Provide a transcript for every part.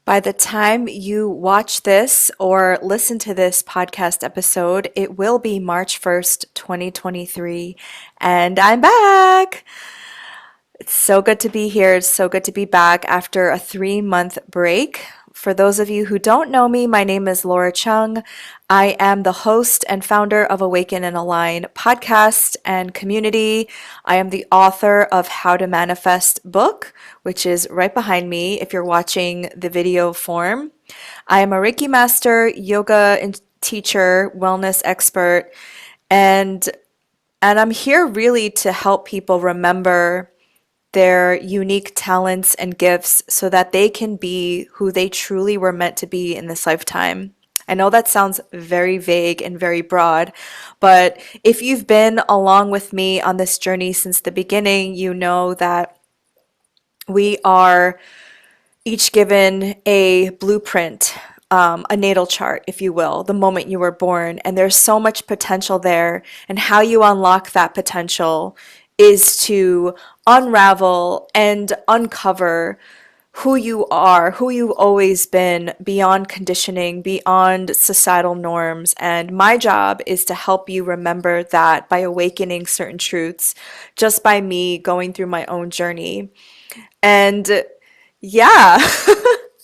By the time you watch this or listen to this podcast episode, it will be March 1st, 2023, and I'm back. It's so good to be here. It's so good to be back after a 3-month break. For those of you who don't know me, my name is Laura Chung. I am the host and founder of Awaken and Align podcast and community. I am the author of How to Manifest book, which is right behind me if you're watching the video form. I am a Reiki master, yoga teacher, wellness expert, and I'm here really to help people remember their unique talents and gifts so that they can be who they truly were meant to be in this lifetime. I know that sounds very vague and very broad, but if you've been along with me on this journey since the beginning, you know that we are each given a blueprint, a natal chart, if you will, the moment you were born. And there's so much potential there. And how you unlock that potential is to unravel and uncover who you are, who you've always been, beyond conditioning, beyond societal norms. And my job is to help you remember that by awakening certain truths, just by me going through my own journey. And yeah,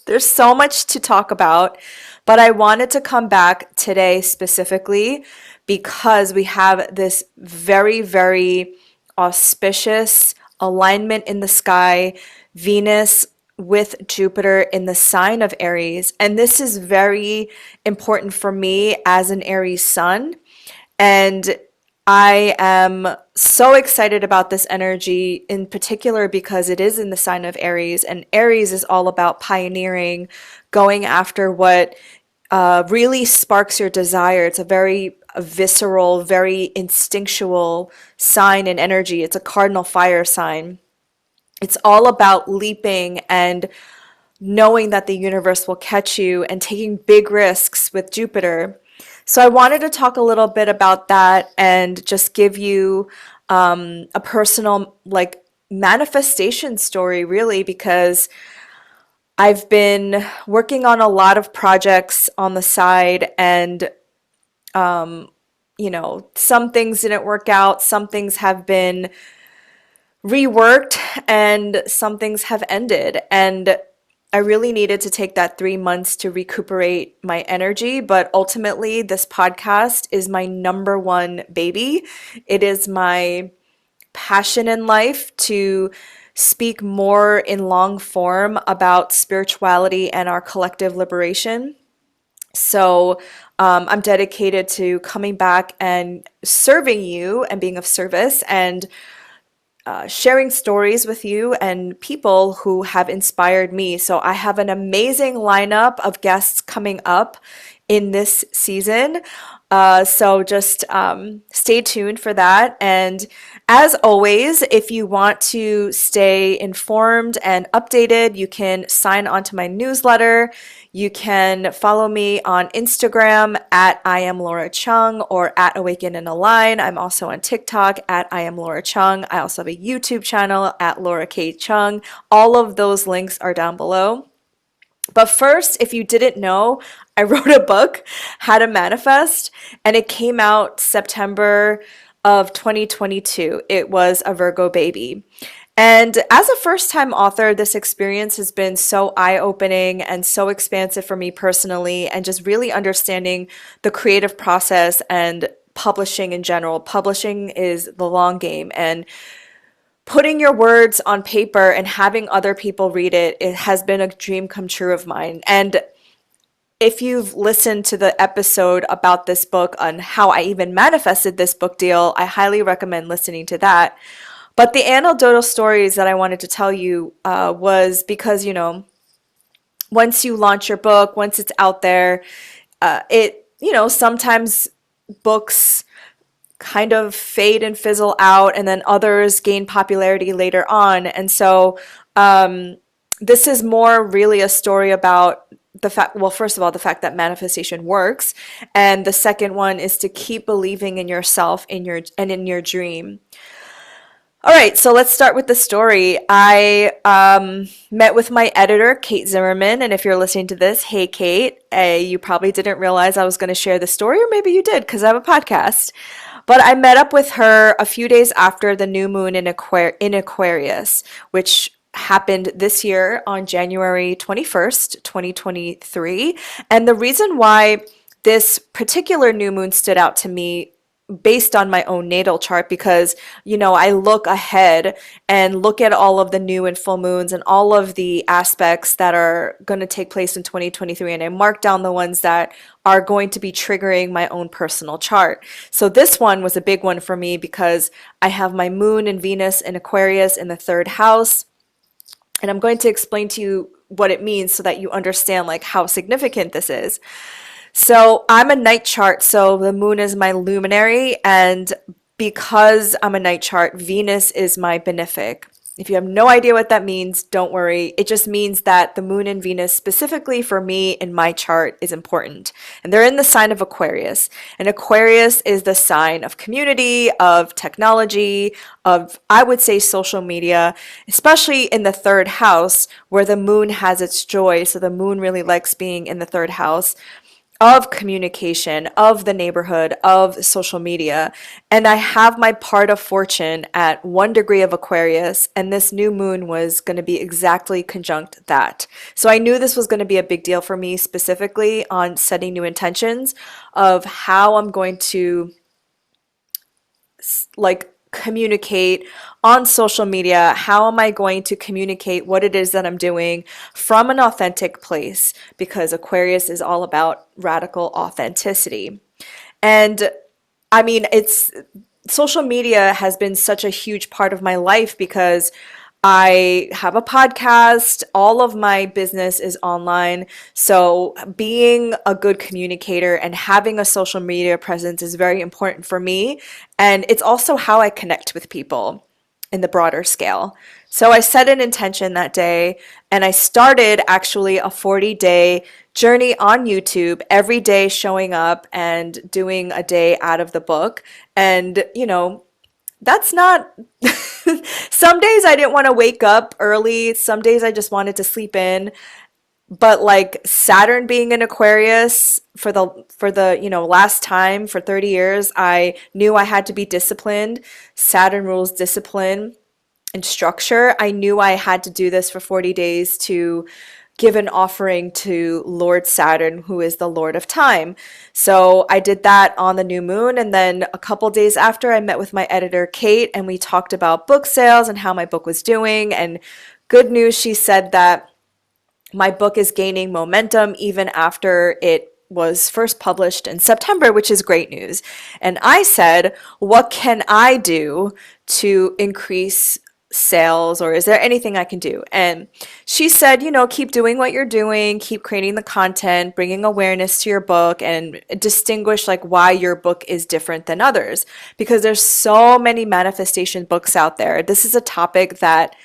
there's so much to talk about, but I wanted to come back today specifically because we have this very, very auspicious alignment in the sky, Venus with Jupiter in the sign of Aries. And this is very important for me as an Aries sun. And I am so excited about this energy in particular because it is in the sign of Aries, and Aries is all about pioneering, going after what really sparks your desire. It's a very visceral, very instinctual sign and energy. It's a cardinal fire sign. It's all about leaping and knowing that the universe will catch you and taking big risks with Jupiter. So I wanted to talk a little bit about that and just give you a personal manifestation story really, because I've been working on a lot of projects on the side, and some things didn't work out, some things have been reworked, and some things have ended. And I really needed to take that 3 months to recuperate my energy. But ultimately, this podcast is my number one baby. It is my passion in life to speak more in long form about spirituality and our collective liberation. So I'm dedicated to coming back and serving you and being of service and sharing stories with you and people who have inspired me. So I have an amazing lineup of guests coming up in this season. So just stay tuned for that. And as always, if you want to stay informed and updated, you can sign on to my newsletter. You can follow me on Instagram at I am Laura Chung or at Awaken and Align. I'm also on TikTok at I am Laura Chung. I also have a YouTube channel at Laura K. Chung. All of those links are down below. But first, if you didn't know, I wrote a book, How to Manifest, and it came out September of 2022. It was a Virgo baby. And as a first-time author, this experience has been so eye-opening and so expansive for me personally, and just really understanding the creative process and publishing in general. Publishing is the long game, and putting your words on paper and having other people read it, it has been a dream come true of mine. And if you've listened to the episode about this book on how I even manifested this book deal, I highly recommend listening to that. But the anecdotal stories that I wanted to tell you was because, once you launch your book, once it's out there, sometimes books kind of fade and fizzle out, and then others gain popularity later on. And so this is more really a story about the fact, well, first of all, the fact that manifestation works. And the second one is to keep believing in yourself, in your dream. All right, so let's start with the story. I met with my editor, Kate Zimmerman, and if you're listening to this, hey Kate, you probably didn't realize I was going to share the story, or maybe you did because I have a podcast. But I met up with her a few days after the new moon in Aquarius, which happened this year on January 21st, 2023. And the reason why this particular new moon stood out to me based on my own natal chart because I look ahead and look at all of the new and full moons and all of the aspects that are going to take place in 2023, and I mark down the ones that are going to be triggering my own personal chart. So this one was a big one for me because I have my moon and Venus in Aquarius in the third house, and I'm going to explain to you what it means so that you understand like how significant this is. So I'm a night chart, so the moon is my luminary, and because I'm a night chart, Venus is my benefic. If you have no idea what that means, don't worry. It just means that the moon and Venus, specifically for me in my chart, is important. And they're in the sign of Aquarius. And Aquarius is the sign of community, of technology, of, I would say, social media, especially in the third house where the moon has its joy. So the moon really likes being in the third house of communication, of the neighborhood, of social media. And I have my part of fortune at 1 degree of Aquarius, and this new moon was going to be exactly conjunct that. So I knew this was going to be a big deal for me, specifically on setting new intentions of how I'm going to like communicate on social media. How am I going to communicate what it is that I'm doing from an authentic place? Because Aquarius is all about radical authenticity. And I mean, it's social media has been such a huge part of my life because I have a podcast. All of my business is online. So being a good communicator and having a social media presence is very important for me. And it's also how I connect with people in the broader scale. So I set an intention that day and I started actually a 40-day journey on YouTube, every day showing up and doing a day out of the book. And, that's not some days I didn't want to wake up early. Some days I just wanted to sleep in. But like Saturn being in Aquarius for the last time for 30 years, I knew I had to be disciplined. Saturn rules discipline and structure. I knew I had to do this for 40 days to give an offering to Lord Saturn, who is the Lord of Time. So I did that on the new moon. And then a couple days after, I met with my editor, Kate, and we talked about book sales and how my book was doing. And good news, she said that my book is gaining momentum even after it was first published in September, which is great news. And I said, what can I do to increase sales, or is there anything I can do? And she said, keep doing what you're doing, keep creating the content, bringing awareness to your book, and distinguish like why your book is different than others, because there's so many manifestation books out there. This is a topic that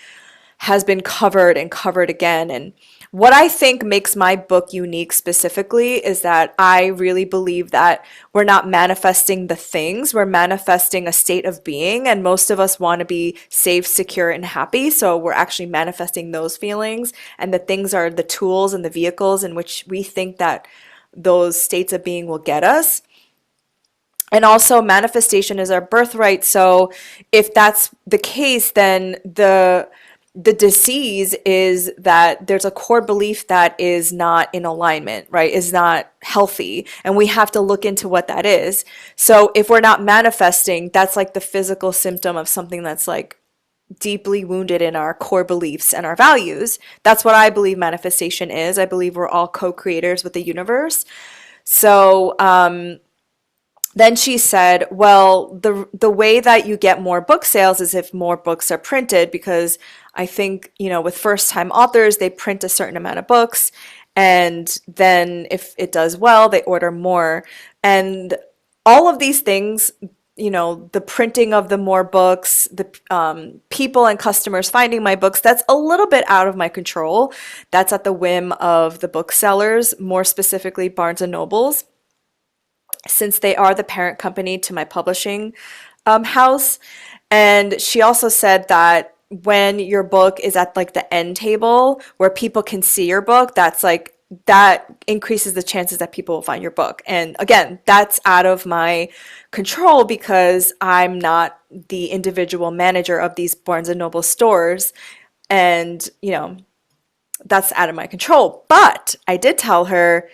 has been covered and covered again. And what I think makes my book unique specifically is that I really believe that we're not manifesting the things, we're manifesting a state of being. And most of us want to be safe, secure, and happy. So we're actually manifesting those feelings. And the things are the tools and the vehicles in which we think that those states of being will get us. And also, manifestation is our birthright. So if that's the case, then the disease is that there's a core belief that is not in alignment, right? Is not healthy. And we have to look into what that is. So if we're not manifesting, that's like the physical symptom of something that's like deeply wounded in our core beliefs and our values. That's what I believe manifestation is. I believe we're all co-creators with the universe. So, then she said, well, the way that you get more book sales is if more books are printed, because I think, with first time authors, they print a certain amount of books, and then if it does well, they order more. And all of these things, the printing of the more books, the people and customers finding my books, that's a little bit out of my control. That's at the whim of the booksellers, more specifically Barnes and Nobles, since they are the parent company to my publishing house. And she also said that when your book is at like the end table where people can see your book, that's like that increases the chances that people will find your book. And again, that's out of my control because I'm not the individual manager of these Barnes and Noble stores. And, that's out of my control. But I did tell her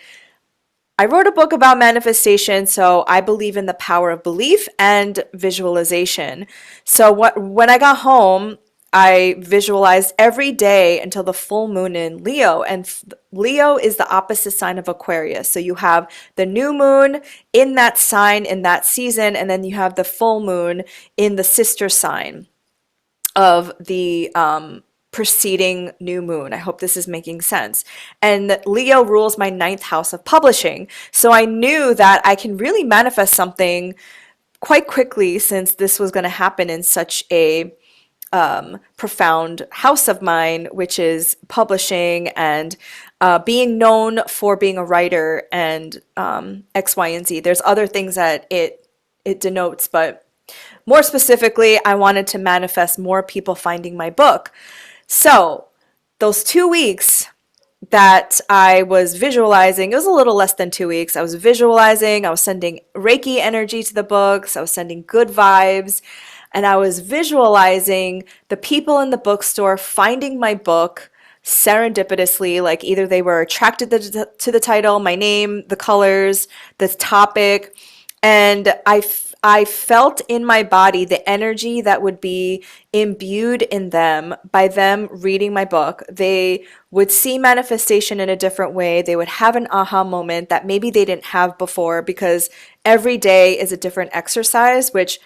I wrote a book about manifestation, so I believe in the power of belief and visualization. So when I got home, I visualized every day until the full moon in Leo, and Leo is the opposite sign of Aquarius. So you have the new moon in that sign in that season, and then you have the full moon in the sister sign of the preceding new moon. I hope this is making sense. And Leo rules my ninth house of publishing. So I knew that I can really manifest something quite quickly since this was going to happen in such a profound house of mine, which is publishing and being known for being a writer and X, Y, and Z. There's other things that it denotes, but more specifically, I wanted to manifest more people finding my book. So those 2 weeks that I was visualizing, it was a little less than 2 weeks. I was visualizing, I was sending Reiki energy to the books, I was sending good vibes, and I was visualizing the people in the bookstore finding my book serendipitously, like either they were attracted to the title, my name, the colors, the topic, and I felt in my body the energy that would be imbued in them by them reading my book. They would see manifestation in a different way. They would have an aha moment that maybe they didn't have before because every day is a different exercise, which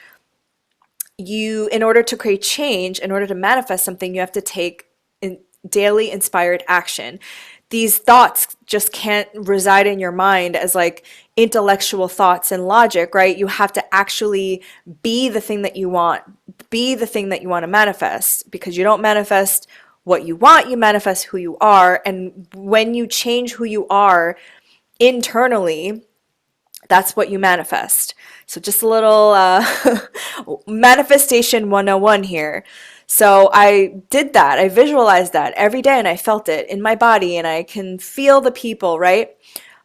in order to create change, in order to manifest something, you have to take daily inspired action. These thoughts just can't reside in your mind as like intellectual thoughts and logic, right? You have to actually be the thing that you want, be the thing that you want to manifest, because you don't manifest what you want, you manifest who you are. And when you change who you are internally, that's what you manifest. So just a little manifestation 101 here. So I did that. I visualized that every day and I felt it in my body and I can feel the people, right?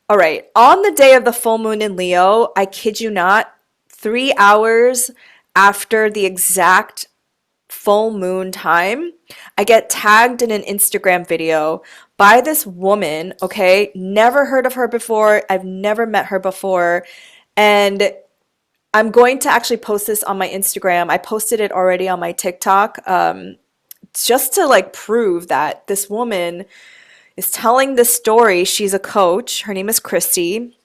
All right. On the day of the full moon in Leo, I kid you not, 3 hours after the exact full moon time, I get tagged in an Instagram video by this woman, okay? Never heard of her before. I've never met her before. And I'm going to actually post this on my Instagram. I posted it already on my TikTok, just to like prove that this woman is telling this story. She's a coach. Her name is Christy.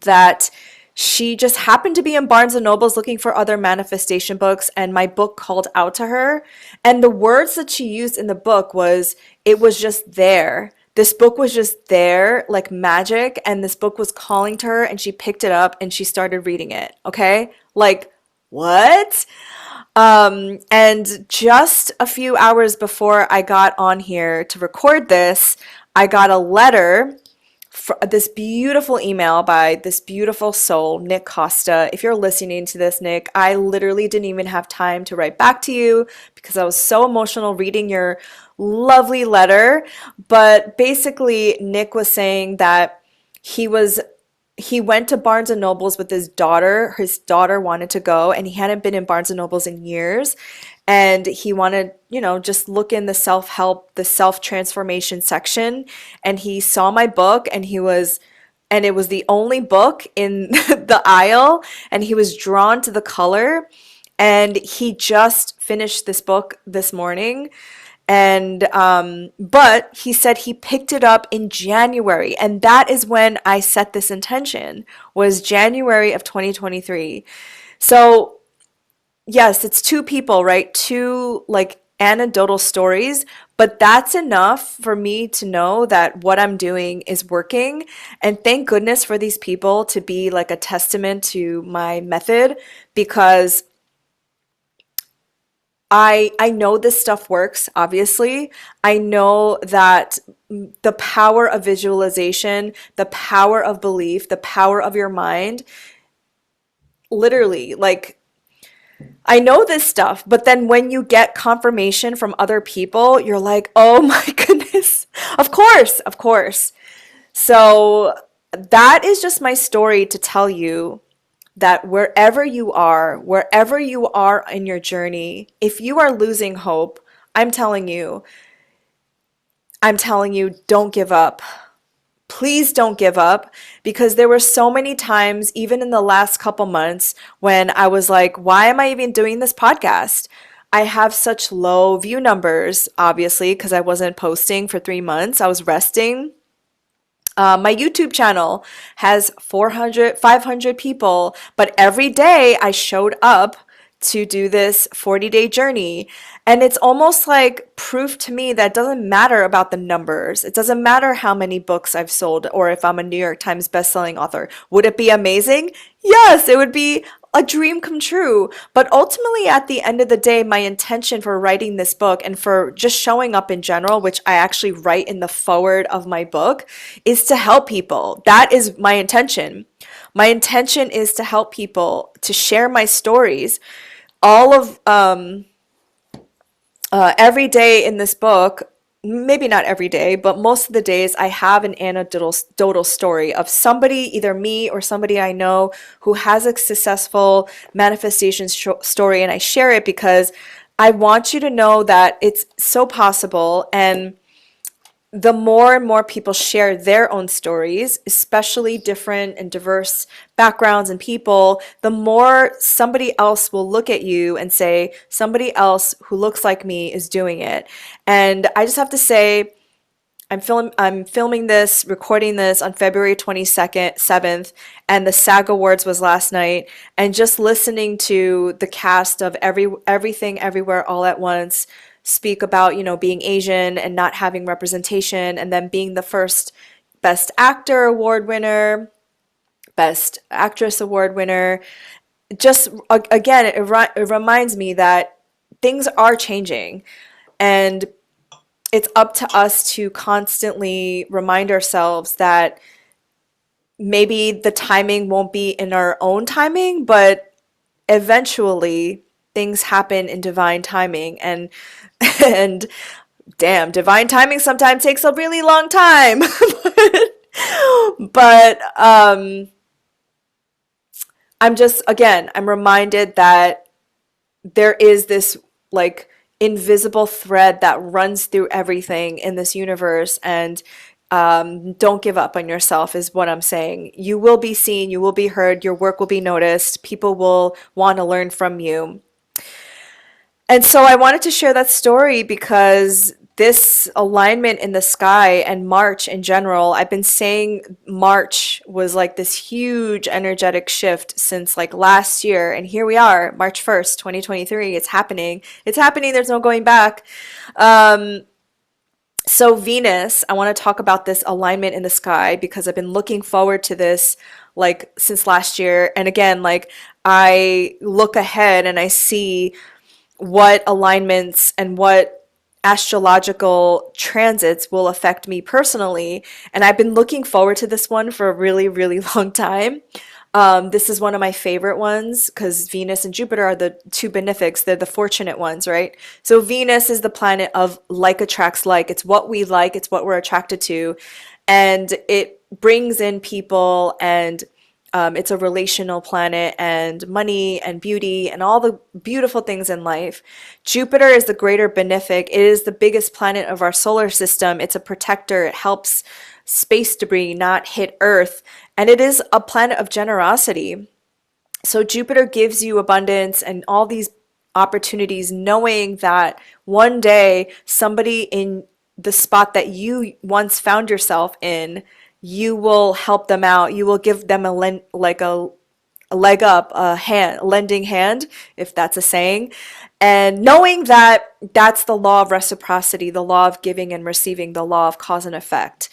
That she just happened to be in Barnes and Nobles looking for other manifestation books, and my book called out to her. And the words that she used in the book was, it was just there. This book was just there like magic, and this book was calling to her, and she picked it up and she started reading it. Okay? Like, what? And just a few hours before I got on here to record this, I got a letter, this beautiful email by this beautiful soul, Nick Costa. If you're listening to this, Nick, I literally didn't even have time to write back to you because I was so emotional reading your lovely letter. But basically, Nick was saying that he went to Barnes and Nobles with his daughter. His daughter wanted to go, and he hadn't been in Barnes and Nobles in years. And he wanted, just look in the self-help, the self-transformation section. And he saw my book, and it was the only book in the aisle, and he was drawn to the color. And he just finished this book this morning. And but he said he picked it up in January, and that is when I set this intention, was January of 2023. So yes, it's two people, right? Two like anecdotal stories, but that's enough for me to know that what I'm doing is working. And thank goodness for these people to be like a testament to my method, because I know this stuff works, obviously. I know that the power of visualization, the power of belief, the power of your mind, literally, like, I know this stuff, but then when you get confirmation from other people, you're like, oh my goodness, of course, of course. So that is just my story to tell you that wherever you are in your journey, if you are losing hope, I'm telling you, I'm telling you, don't give up. Please don't give up, because there were so many times, even in the last couple months, when I was like, why am I even doing this podcast? I have such low view numbers, obviously, because I wasn't posting for 3 months. I was resting. My YouTube channel has 400, 500 people, but every day I showed up to do this 40-day journey. And it's almost like proof to me that it doesn't matter about the numbers. It doesn't matter how many books I've sold or if I'm a New York Times bestselling author. Would it be amazing? Yes, it would be a dream come true. But ultimately, at the end of the day, my intention for writing this book and for just showing up in general, which I actually write in the forward of my book, is to help people. That is my intention. My intention is to help people, to share my stories. All of every day in this book, maybe not every day, but most of the days, I have an anecdotal story of somebody, either me or somebody I know, who has a successful manifestation story, and I share it because I want you to know that it's so possible. And the more and more people share their own stories, especially different and diverse backgrounds and people, the more somebody else will look at you and say, somebody else who looks like me is doing it. And I just have to say, I'm filming this, recording this on February 22nd, 7th, and the SAG Awards was last night. And just listening to the cast of Everything Everywhere All at Once speak about, being Asian and not having representation, and then being the first Best Actor award winner, Best Actress award winner. Just again, it reminds me that things are changing, and it's up to us to constantly remind ourselves that maybe the timing won't be in our own timing, but eventually things happen in divine timing. And damn, divine timing sometimes takes a really long time. but I'm reminded that there is this like invisible thread that runs through everything in this universe. And don't give up on yourself, is what I'm saying. You will be seen, you will be heard, your work will be noticed, people will want to learn from you. And so I wanted to share that story because this alignment in the sky and March in general, I've been saying March was like this huge energetic shift since like last year. And here we are, March 1st, 2023. It's happening. It's happening. There's no going back. So Venus, I want to talk about this alignment in the sky because I've been looking forward to this like since last year. And again, like I look ahead and I see what alignments and what astrological transits will affect me personally. And I've been looking forward to this one for a really, really long time. This is one of my favorite ones because Venus and Jupiter are the two benefics. They're the fortunate ones, right? So Venus is the planet of like attracts like. It's what we like, it's what we're attracted to. And it brings in people, and it's a relational planet, and money and beauty and all the beautiful things in life. Jupiter is the greater benefic. It is the biggest planet of our solar system. It's a protector. It helps space debris not hit Earth. And it is a planet of generosity. So Jupiter gives you abundance and all these opportunities, knowing that one day somebody in the spot that you once found yourself in, you will help them out. You will give them a leg up, a hand, a lending hand, if that's a saying. And knowing that that's the law of reciprocity, the law of giving and receiving, the law of cause and effect.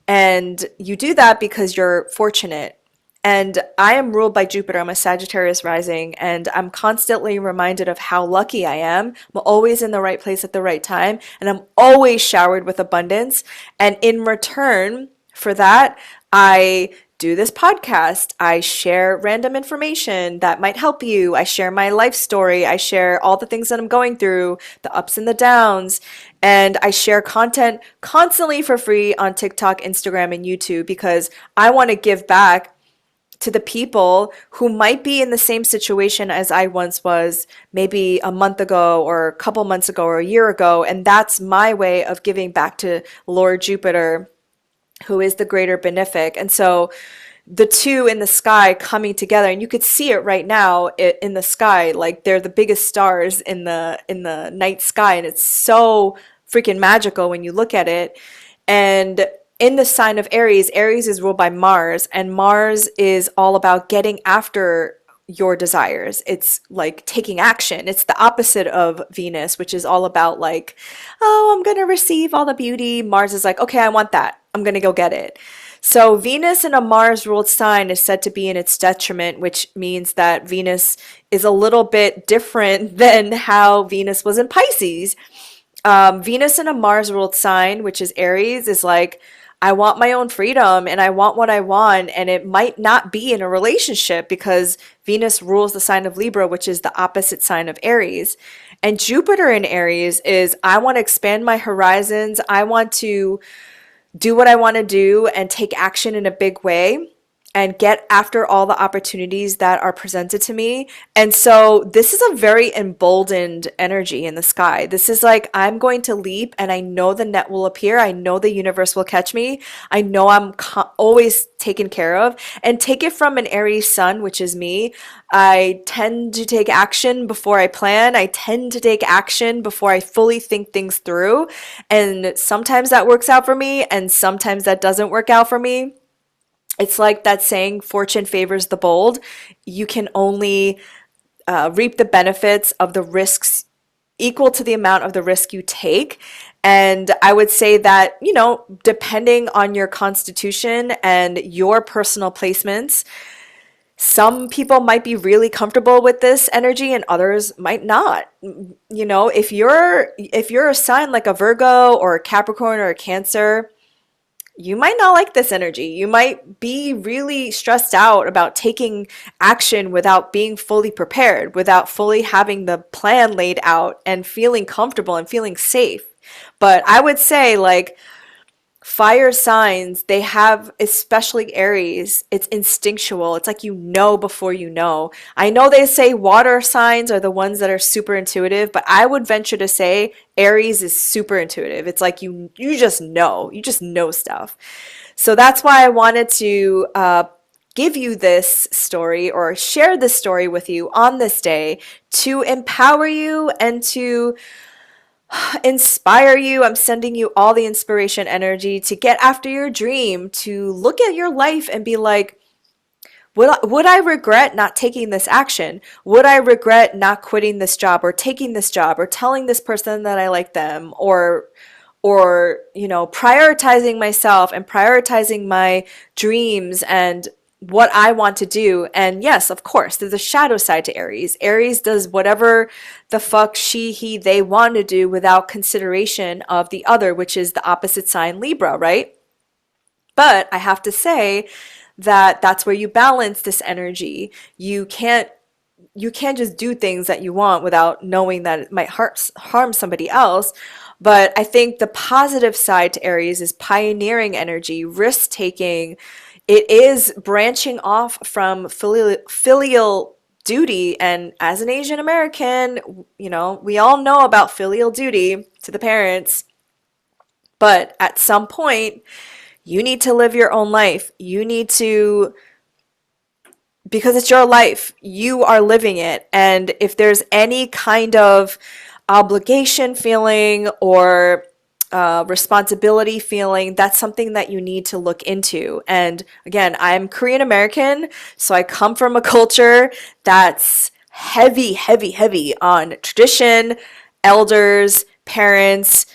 And you do that because you're fortunate. And I am ruled by Jupiter. I'm a Sagittarius rising, and I'm constantly reminded of how lucky I am. I'm always in the right place at the right time, and I'm always showered with abundance. And in return for that, I do this podcast. I share random information that might help you. I share my life story. I share all the things that I'm going through, the ups and the downs. And I share content constantly for free on TikTok, Instagram, and YouTube because I want to give back to the people who might be in the same situation as I once was, maybe a month ago or a couple months ago or a year ago. And that's my way of giving back to Lord Jupiter, who is the greater benefic. And so the two in the sky coming together, and you could see it right now in the sky, like they're the biggest stars in the night sky, and it's so freaking magical when you look at it. And in the sign of Aries, Aries is ruled by Mars, and Mars is all about getting after your desires. It's like taking action. It's the opposite of Venus, which is all about like, oh, I'm going to receive all the beauty. Mars is like, okay, I want that. I'm going to go get it. So Venus in a Mars ruled sign is said to be in its detriment, which means that Venus is a little bit different than how Venus was in Pisces. Venus in a Mars ruled sign, which is Aries, is like, I want my own freedom and I want what I want. And it might not be in a relationship because Venus rules the sign of Libra, which is the opposite sign of Aries. And Jupiter in Aries is, I want to expand my horizons. I want to do what I want to do and take action in a big way and get after all the opportunities that are presented to me. And so this is a very emboldened energy in the sky. This is like, I'm going to leap and I know the net will appear. I know the universe will catch me. I know I'm always taken care of. And take it from an Aries sun, which is me. I tend to take action before I plan. I tend to take action before I fully think things through. And sometimes that works out for me and sometimes that doesn't work out for me. It's like that saying, fortune favors the bold. You can only reap the benefits of the risks equal to the amount of the risk you take. And I would say that, you know, depending on your constitution and your personal placements, some people might be really comfortable with this energy and others might not. You know, if you're a sign like a Virgo or a Capricorn or a Cancer, you might not like this energy. You might be really stressed out about taking action without being fully prepared, without fully having the plan laid out and feeling comfortable and feeling safe. But I would say, like, fire signs, they have, especially Aries, it's instinctual. It's like you know before you know. I know they say water signs are the ones that are super intuitive, but I would venture to say Aries is super intuitive. It's like you just know stuff. So that's why I wanted to give you this story or share this story with you on this day to empower you and to inspire you. I'm sending you all the inspiration energy to get after your dream, to look at your life and be like, would I regret not taking this action? Would I regret not quitting this job or taking this job or telling this person that I like them or you know, prioritizing myself and prioritizing my dreams and what I want to do. And yes, of course, there's a shadow side to Aries. Aries does whatever the fuck she, he, they want to do without consideration of the other, which is the opposite sign Libra, right? But I have to say that that's where you balance this energy. You can't just do things that you want without knowing that it might harm somebody else. But I think the positive side to Aries is pioneering energy, risk taking. It is branching off from filial duty. And as an Asian American, you know, we all know about filial duty to the parents. But at some point, you need to live your own life. You need to, because it's your life. You are living it. And if there's any kind of obligation feeling or responsibility feeling, that's something that you need to look into. And again, I'm Korean American, so I come from a culture that's heavy, heavy, heavy on tradition, elders, parents,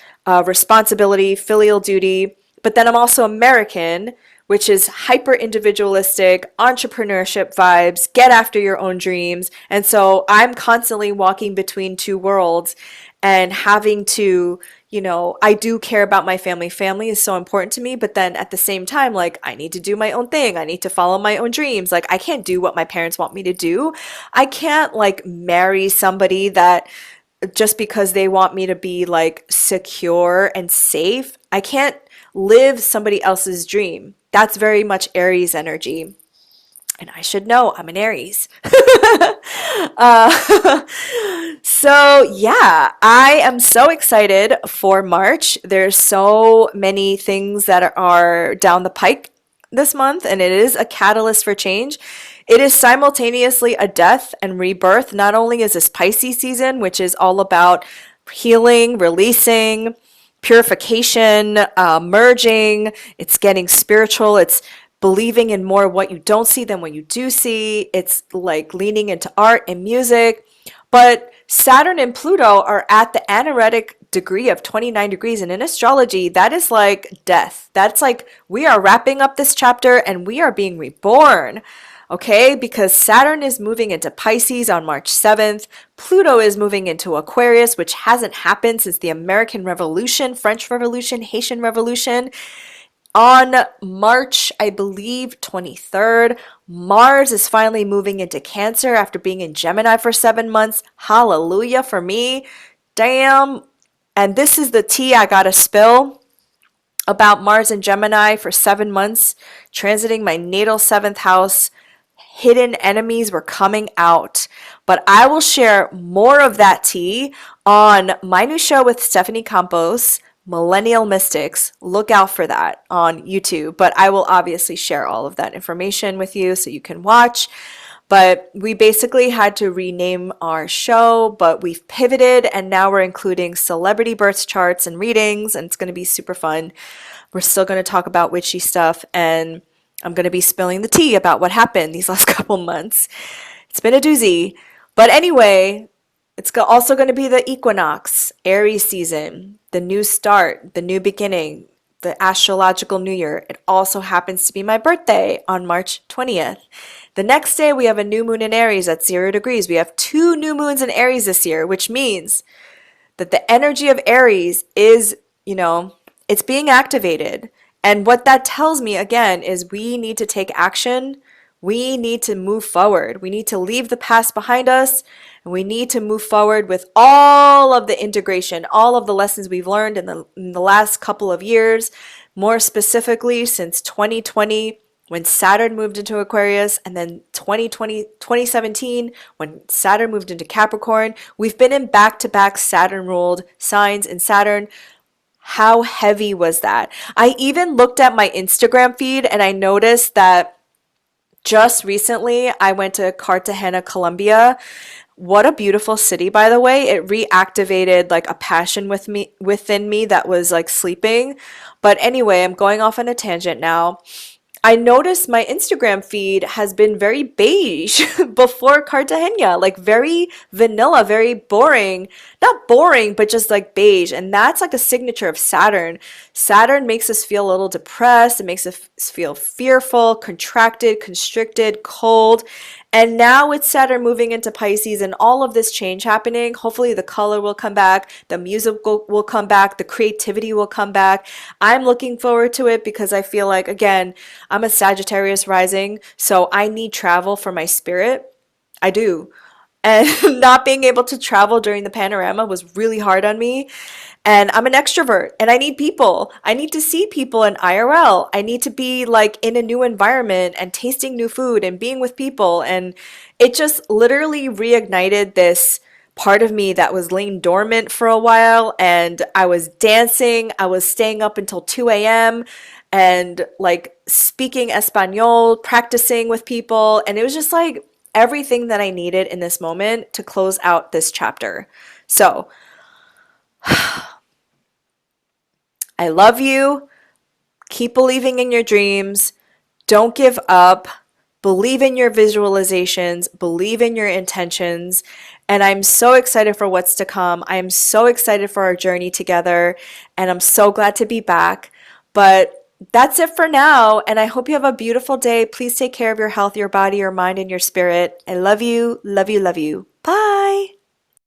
responsibility, filial duty. But then I'm also American, which is hyper individualistic, entrepreneurship vibes, get after your own dreams. And so I'm constantly walking between two worlds and having to, I do care about my family. Family is so important to me, but then at the same time, like, I need to do my own thing. I need to follow my own dreams. Like, I can't do what my parents want me to do. I can't, like, marry somebody that just because they want me to be, like, secure and safe. I can't live somebody else's dream. That's very much Aries energy. And I should know, I'm an Aries. uh, so, yeah, I am so excited for March. There's so many things that are down the pike this month, and it is a catalyst for change. It is simultaneously a death and rebirth. Not only is this Pisces season, which is all about healing, releasing, purification, merging, it's getting spiritual, it's believing in more what you don't see than what you do see. It's like leaning into art and music. But Saturn and Pluto are at the anaretic degree of 29 degrees. And in astrology, that is like death. That's like we are wrapping up this chapter and we are being reborn. Okay, because Saturn is moving into Pisces on March 7th. Pluto is moving into Aquarius, which hasn't happened since the American Revolution, French Revolution, Haitian Revolution. On March, I believe, 23rd, Mars is finally moving into Cancer after being in Gemini for 7 months. Hallelujah for me. Damn. And this is the tea I gotta spill about Mars and Gemini for 7 months, transiting my natal seventh house. Hidden enemies were coming out. But I will share more of that tea on my new show with Stephanie Campos, Millennial Mystics. Look out for that on YouTube. But I will obviously share all of that information with you so you can watch. But we basically had to rename our show, but we've pivoted and now we're including celebrity birth charts and readings, and it's going to be super fun. We're still going to talk about witchy stuff, and I'm going to be spilling the tea about what happened these last couple months. It's been a doozy. But anyway, it's also going to be the equinox, Aries season, the new start, the new beginning, the astrological new year. It also happens to be my birthday on March 20th. The next day, we have a new moon in Aries at 0 degrees. We have 2 new moons in Aries this year, which means that the energy of Aries is, it's being activated. And what that tells me, again, is we need to take action. We need to move forward. We need to leave the past behind us. And we need to move forward with all of the integration, all of the lessons we've learned in the last couple of years, more specifically since 2020, when Saturn moved into Aquarius, and then 2017, when Saturn moved into Capricorn. We've been in back-to-back Saturn-ruled signs, and Saturn, how heavy was that? I even looked at my Instagram feed and I noticed that just recently I went to Cartagena, Colombia. What a beautiful city, by the way. It reactivated like a passion within me that was like sleeping. But anyway, I'm going off on a tangent now. I noticed my Instagram feed has been very beige before Cartagena, like very vanilla, very boring. Not boring, but just like beige. And that's like a signature of Saturn. Saturn makes us feel a little depressed. It makes us feel fearful, contracted, constricted, cold. And now with Saturn moving into Pisces and all of this change happening, hopefully the color will come back, the music will come back, the creativity will come back. I'm looking forward to it because I feel like, again, I'm a Sagittarius rising, so I need travel for my spirit. I do. And not being able to travel during the panorama was really hard on me. And I'm an extrovert and I need people. I need to see people in IRL. I need to be like in a new environment and tasting new food and being with people. And it just literally reignited this part of me that was laying dormant for a while. And I was dancing. I was staying up until 2 a.m. and like speaking Espanol, practicing with people. And it was just like everything that I needed in this moment to close out this chapter. So, I love you. Keep believing in your dreams. Don't give up. Believe in your visualizations. Believe in your intentions. And I'm so excited for what's to come. I am so excited for our journey together. And I'm so glad to be back. But that's it for now. And I hope you have a beautiful day. Please take care of your health, your body, your mind, and your spirit. I love you, love you, love you. Bye.